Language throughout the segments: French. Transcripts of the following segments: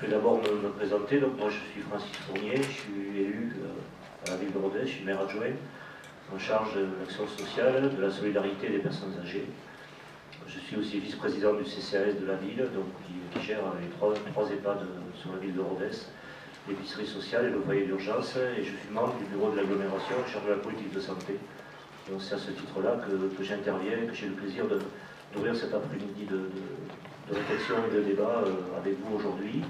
vais d'abord me présenter. Donc, moi, je suis Francis Fournier, je suis élu à la ville de Rodez, je suis maire adjoint, en charge de l'action sociale, de la solidarité des personnes âgées. Je suis aussi vice-président du CCAS de la ville, donc, qui gère les trois EHPAD sur la ville de Rodez, l'épicerie sociale et le foyer d'urgence, et je suis membre du bureau de l'agglomération en charge de la politique de santé. Donc c'est à ce titre-là que j'interviens et que j'ai le plaisir d'ouvrir cet après-midi de réflexion et de débat avec vous aujourd'hui.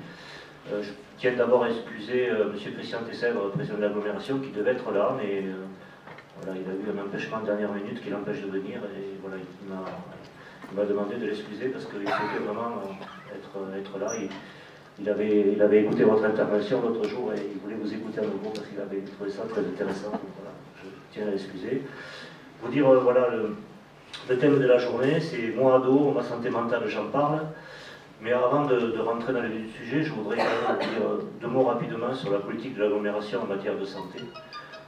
Je tiens d'abord à excuser M. Christian Tessèvre, président de l'agglomération, qui devait être là, mais voilà, il a eu un empêchement de dernière minute qui l'empêche de venir, et voilà, il m'a demandé de l'excuser parce qu'il souhaitait vraiment être là. Il avait écouté votre intervention l'autre jour et il voulait vous écouter à nouveau parce qu'il avait trouvé ça très intéressant. Donc voilà, je tiens à l'excuser. Vous dire, voilà, le thème de la journée, c'est moi ado, ma santé mentale, j'en parle. Mais avant de rentrer dans le vif du sujet, je voudrais quand même vous dire deux mots rapidement sur la politique de l'agglomération en matière de santé.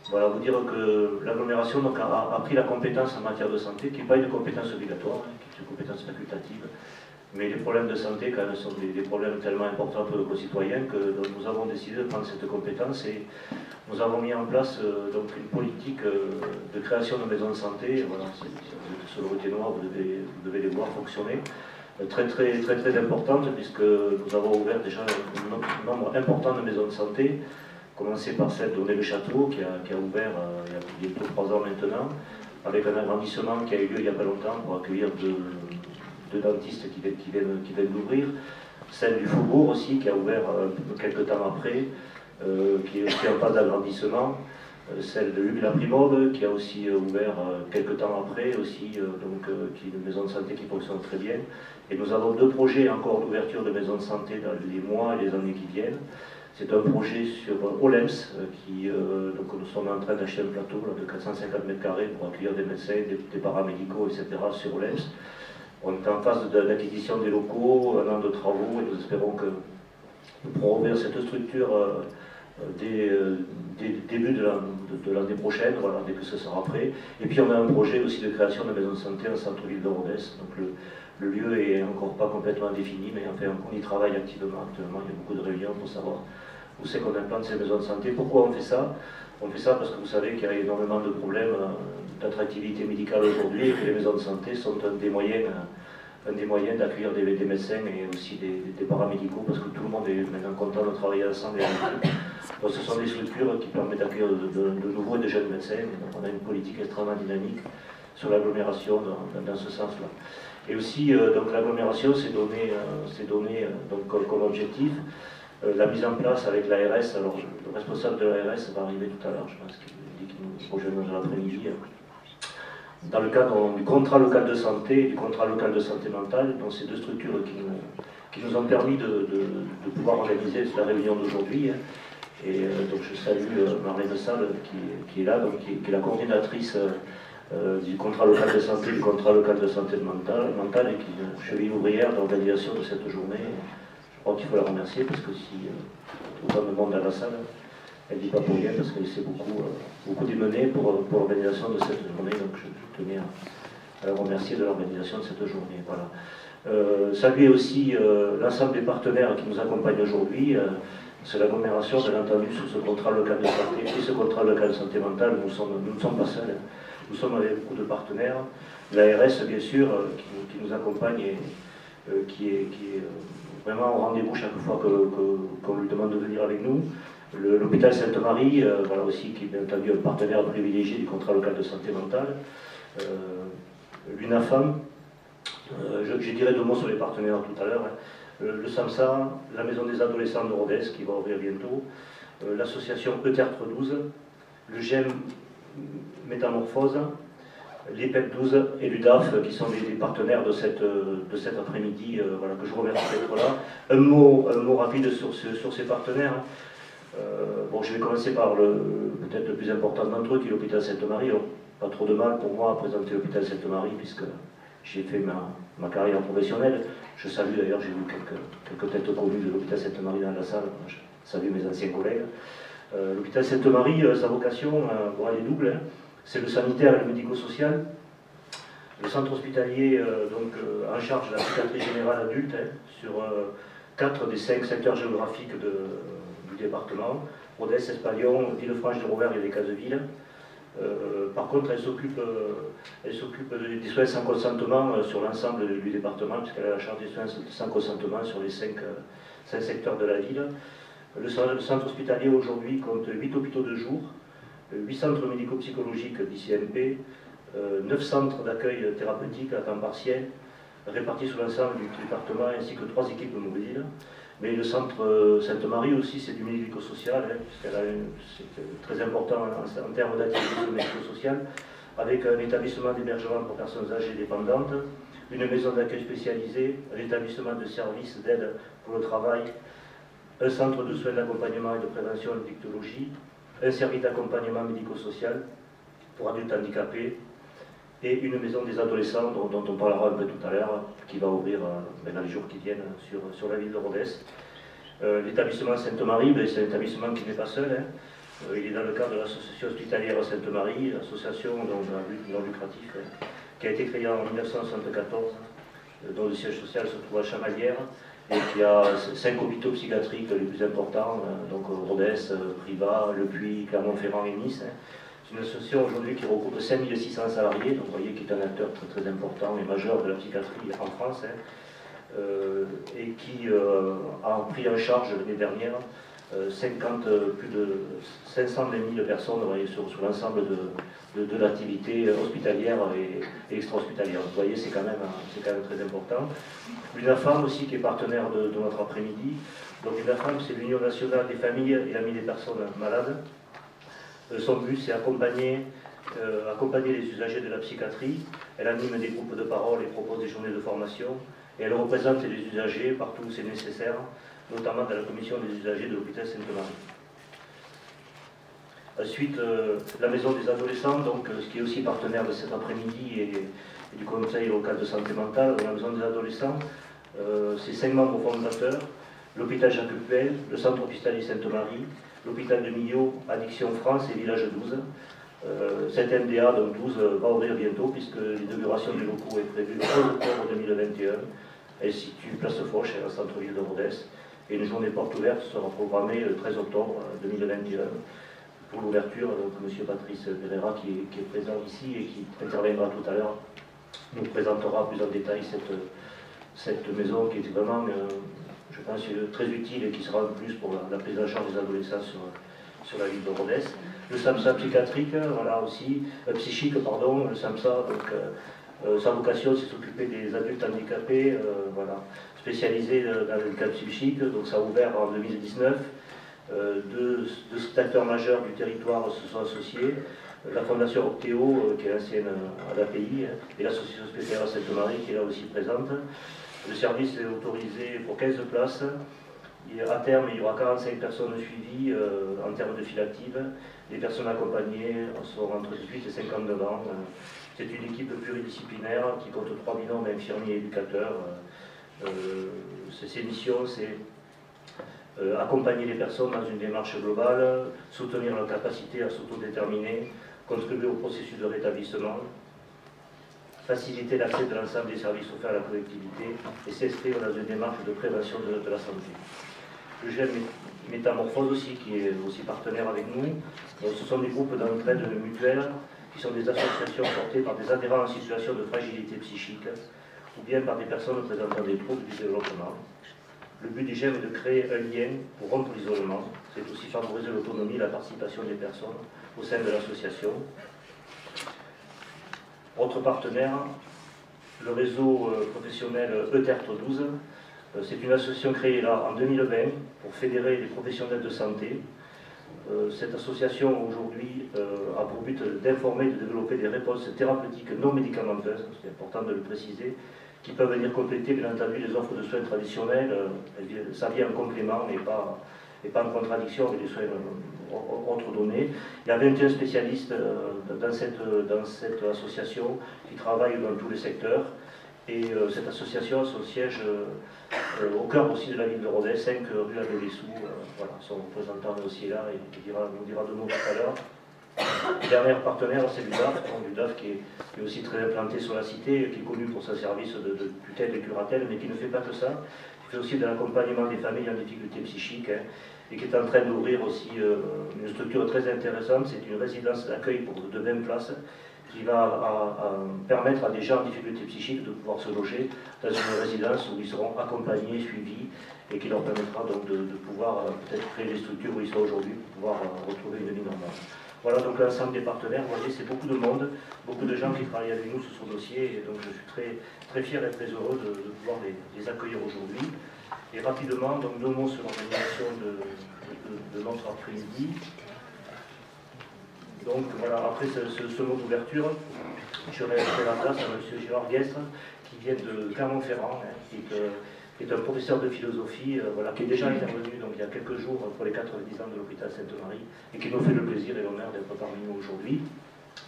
Voilà, vous dire que l'agglomération a pris la compétence en matière de santé, qui n'est pas une compétence obligatoire, qui est une compétence facultative. Mais les problèmes de santé, quand même, sont des problèmes tellement importants pour nos concitoyens que nous avons décidé de prendre cette compétence et nous avons mis en place donc une politique de création de maisons de santé. Voilà, si vous êtes sur le routier noir, vous devez les voir fonctionner. Très importante, puisque nous avons ouvert déjà un nombre important de maisons de santé, commencer par celle d'Aulnay-le-Château, qui a ouvert il y a bientôt 3 ans maintenant, avec un agrandissement qui a eu lieu il n'y a pas longtemps pour accueillir deux dentistes qui viennent d'ouvrir. Celle du Faubourg aussi, qui a ouvert quelques temps après, qui est aussi en phase d'agrandissement. Celle de Hugues-la-Primaude, qui a aussi ouvert quelques temps après, aussi, qui est une maison de santé qui fonctionne très bien. Et nous avons 2 projets encore d'ouverture de maisons de santé dans les mois et les années qui viennent. C'est un projet sur Olems, donc nous sommes en train d'acheter un plateau là, de 450 m² pour accueillir des médecins, des paramédicaux, etc. sur Olems. On est en phase d'acquisition des locaux, 1 an de travaux, et nous espérons que nous pourrons ouvrir cette structure dès début de l'année prochaine, voilà, dès que ce sera prêt. Et puis on a un projet aussi de création de maison de santé en centre-ville de Rodez. Donc le lieu est encore pas complètement défini, mais enfin, on y travaille activement actuellement. Il y a beaucoup de réunions pour savoir où c'est qu'on implante ces maisons de santé. Pourquoi on fait ça? On fait ça parce que vous savez qu'il y a énormément de problèmes d'attractivité médicale aujourd'hui et que les maisons de santé sont un des moyens d'accueillir des médecins et aussi des paramédicaux, parce que tout le monde est maintenant content de travailler ensemble. Donc ce sont des structures qui permettent d'accueillir de nouveaux et de jeunes médecins. Et donc on a une politique extrêmement dynamique sur l'agglomération dans ce sens-là. Et aussi, donc l'agglomération s'est donné comme objectif la mise en place avec l'ARS. Alors le responsable de l'ARS va arriver tout à l'heure, je pense qu'il dit qu'il nous rejoindra dans l'après-midi. Dans le cadre du contrat local de santé et du contrat local de santé mentale, donc ces 2 structures qui nous ont permis de pouvoir organiser la réunion d'aujourd'hui. Et donc je salue Marlène Salle qui est là, donc, qui est la coordinatrice du contrat local de santé, du contrat local de santé mentale, et qui est une cheville ouvrière de l'organisation de cette journée. Je crois qu'il faut la remercier, parce que si autant de monde dans la salle, elle ne dit pas pour rien, parce qu'elle s'est beaucoup démenée pour l'organisation de cette journée. Donc je tenais à la remercier de l'organisation de cette journée. Voilà. Saluer aussi l'ensemble des partenaires qui nous accompagnent aujourd'hui. C'est l'agglomération, bien entendu, sur ce contrat local de santé et ce contrat local de santé mentale. Nous ne sommes pas seuls. Nous sommes avec beaucoup de partenaires. L'ARS, bien sûr, qui nous accompagne et qui est vraiment au rendez-vous chaque fois qu'on lui demande de venir avec nous. L'hôpital Sainte-Marie, voilà aussi, qui est bien entendu un partenaire privilégié du contrat local de santé mentale. L'UNAFAM, je dirai 2 mots sur les partenaires tout à l'heure. Le SAMSA, la Maison des Adolescents de Rodez, qui va ouvrir bientôt, l'association ETERTRE 12, le GEM Métamorphose, l'IPEP 12 et l'UDAF, qui sont des partenaires de cet après-midi, voilà, que je remercie d'être là. Un mot rapide sur ces partenaires. Bon, je vais commencer par peut-être le plus important d'entre eux, qui est l'hôpital Sainte-Marie. Pas trop de mal pour moi à présenter l'hôpital Sainte-Marie, puisque j'ai fait ma carrière professionnelle. Je salue d'ailleurs, j'ai vu quelques têtes connues de l'hôpital Sainte-Marie dans la salle. Je salue mes anciens collègues. L'hôpital Sainte-Marie, sa vocation, elle est double. C'est le sanitaire et le médico-social. Le centre hospitalier, en charge de la psychiatrie générale adulte, sur 4 des 5 secteurs géographiques du département, Rodez, Espalion, Villefranche-de-Rouergue et les Caseville. Par contre, elle s'occupe des soins sans consentement sur l'ensemble du département, puisqu'elle a la charge des soins sans consentement sur les 5 secteurs de la ville. Le centre hospitalier aujourd'hui compte 8 hôpitaux de jour, 8 centres médico-psychologiques d'ICMP, 9 centres d'accueil thérapeutique à temps partiel, répartis sur l'ensemble du département, ainsi que 3 équipes mobiles. Mais le centre Sainte-Marie aussi, c'est du médico-social, c'est très important en termes d'activité médico-sociale, avec un établissement d'hébergement pour personnes âgées dépendantes, une maison d'accueil spécialisée, un établissement de services d'aide pour le travail, un centre de soins d'accompagnement et de prévention de victologie, un service d'accompagnement médico-social pour adultes handicapés, et une maison des adolescents dont on parlera un peu tout à l'heure, qui va ouvrir dans les jours qui viennent sur la ville de Rodez. L'établissement Sainte-Marie, c'est un établissement qui n'est pas seul. Il est dans le cadre de l'association hospitalière Sainte-Marie, l'association à but non lucratif, qui a été créée en 1974, dont le siège social se trouve à Chamalières, et qui a 5 hôpitaux psychiatriques les plus importants, donc Rodez, Privas, Le Puy, Clermont-Ferrand et Nice. C'est une association aujourd'hui qui regroupe 5600 salariés, donc vous voyez qu'il est un acteur très très important et majeur de la psychiatrie en France, et qui a pris en charge l'année dernière plus de 520 000 personnes sur l'ensemble de l'activité hospitalière et extra-hospitalière. Vous voyez, c'est quand même très important. L'UNAFAM aussi, qui est partenaire de notre après-midi. Donc l'UNAFAM, c'est l'Union nationale des familles et amis des personnes malades. Son but, c'est accompagner les usagers de la psychiatrie. Elle anime des groupes de parole et propose des journées de formation. Et elle représente les usagers partout où c'est nécessaire, notamment dans la commission des usagers de l'hôpital Sainte-Marie. Ensuite, la maison des adolescents, donc, ce qui est aussi partenaire de cet après-midi et du conseil local de santé mentale. La maison des adolescents, c'est 5 membres fondateurs: l'hôpital Jacques Puel, le centre hospitalier Sainte-Marie, l'hôpital de Millau, Addiction France et Village 12. Cette MDA, donc 12, va ouvrir bientôt, puisque l'inauguration des locaux est prévue le 11 octobre 2021. Elle se situe place Foch, à la centre-ville de Rodez. Et une journée porte ouverte sera programmée le 13 octobre 2021 pour l'ouverture. Donc M. Patrice Pereira, qui est présent ici et qui interviendra tout à l'heure, nous présentera plus en détail cette maison qui est vraiment, je pense, très utile et qui sera en plus pour la prise en charge des adolescents sur la ville de Rodez. Le SAMSA psychiatrique, voilà aussi, psychique, pardon, le SAMSA, donc, sa vocation, c'est s'occuper des adultes handicapés, voilà, spécialisés dans le cas psychique. Donc ça a ouvert en 2019. Deux acteurs majeurs du territoire se sont associés. La Fondation Octéo, qui est ancienne à l'API, et l'Association hospitalière Sainte-Marie, qui est là aussi présente. Le service est autorisé pour 15 places. Et à terme, il y aura 45 personnes suivies en termes de file active. Les personnes accompagnées sont entre 18 et 59 ans. C'est une équipe pluridisciplinaire qui compte 3 binômes infirmiers et éducateurs. Ses missions, c'est accompagner les personnes dans une démarche globale, soutenir leur capacité à s'autodéterminer, contribuer au processus de rétablissement, faciliter l'accès de l'ensemble des services offerts à la collectivité et s'inscrire dans une démarche de prévention de la santé. Le GEM Métamorphose aussi, qui est aussi partenaire avec nous. Donc, ce sont des groupes d'entraide mutuelle qui sont des associations portées par des adhérents en situation de fragilité psychique ou bien par des personnes présentant des troubles du développement. Le but du GEM est de créer un lien pour rompre l'isolement. C'est aussi favoriser l'autonomie et la participation des personnes au sein de l'association. Autre partenaire, le réseau professionnel ETERTO 12. C'est une association créée là en 2020 pour fédérer les professionnels de santé. Cette association aujourd'hui a pour but d'informer et de développer des réponses thérapeutiques non médicamenteuses, c'est important de le préciser, qui peuvent venir compléter bien entendu les offres de soins traditionnels. Ça vient en complément et pas en contradiction avec les soins autres donnés. Il y a 21 spécialistes dans cette association qui travaillent dans tous les secteurs. Et cette association a son siège au cœur aussi de la ville de Rodez, 5 rue Adelessou. Voilà, son représentant est aussi là et nous dira 2 mots tout à l'heure. Le dernier partenaire, c'est l'UDAF, qui est aussi très implanté sur la cité, qui est connu pour son service de tutelle et curatelle, mais qui ne fait pas que ça, qui fait aussi de l'accompagnement des familles en difficulté psychique, hein, et qui est en train d'ouvrir aussi une structure très intéressante. C'est une résidence d'accueil pour de 20 places qui va permettre à des gens en difficulté psychique de pouvoir se loger dans une résidence où ils seront accompagnés, suivis, et qui leur permettra donc de pouvoir peut-être créer les structures où ils sont aujourd'hui pour pouvoir retrouver une vie normale. Voilà donc l'ensemble des partenaires. Vous voyez, c'est beaucoup de monde, beaucoup de gens qui travaillent avec nous sur ce dossier, et donc je suis très fier et très heureux de pouvoir les accueillir aujourd'hui. Et rapidement, donc 2 mots sur l'organisation de notre après-midi. Donc voilà, après ce mot d'ouverture, je laisserai la place à M. Gérard Guestre, qui vient de Clermont-Ferrand, hein, qui est un professeur de philosophie, voilà, qui est déjà intervenu donc, il y a quelques jours pour les 90 ans de l'hôpital Sainte-Marie, et qui nous fait le plaisir et l'honneur d'être parmi nous aujourd'hui.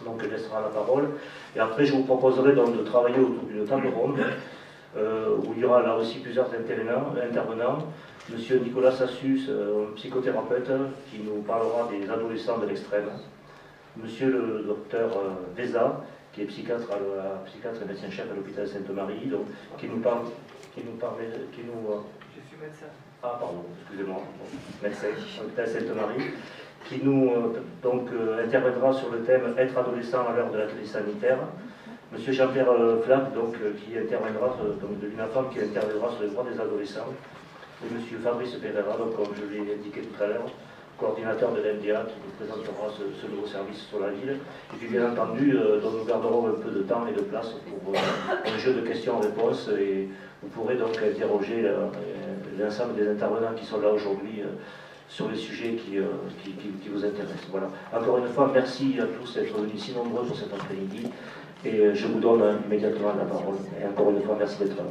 Donc je laisserai la parole. Et après, je vous proposerai donc de travailler autour d'une table ronde, où il y aura là aussi plusieurs intervenants. Monsieur Nicolas Sassus, psychothérapeute, qui nous parlera des adolescents de l'extrême. Monsieur le docteur Veza, qui est psychiatre et médecin-chef à l'hôpital Sainte-Marie, donc qui nous parle. Je suis médecin. Ah, pardon, excusez-moi, médecin à l'hôpital Sainte-Marie, qui nous interviendra sur le thème Être adolescent à l'heure de la crise sanitaire. Monsieur Jean-Pierre Flac, donc, qui interviendra, donc, de l'UNAFAM, qui interviendra sur les droits des adolescents. Et monsieur Fabrice Pereira, donc, comme je l'ai indiqué tout à l'heure, coordinateur de l'MDA, qui nous présentera ce nouveau service sur la ville. Et puis bien entendu, donc nous garderons un peu de temps et de place pour un jeu de questions-réponses, et vous pourrez donc interroger l'ensemble des intervenants qui sont là aujourd'hui sur les sujets qui vous intéressent. Voilà. Encore une fois, merci à tous d'être venus si nombreux pour cet après-midi, et je vous donne immédiatement la parole. Et encore une fois, merci d'être là.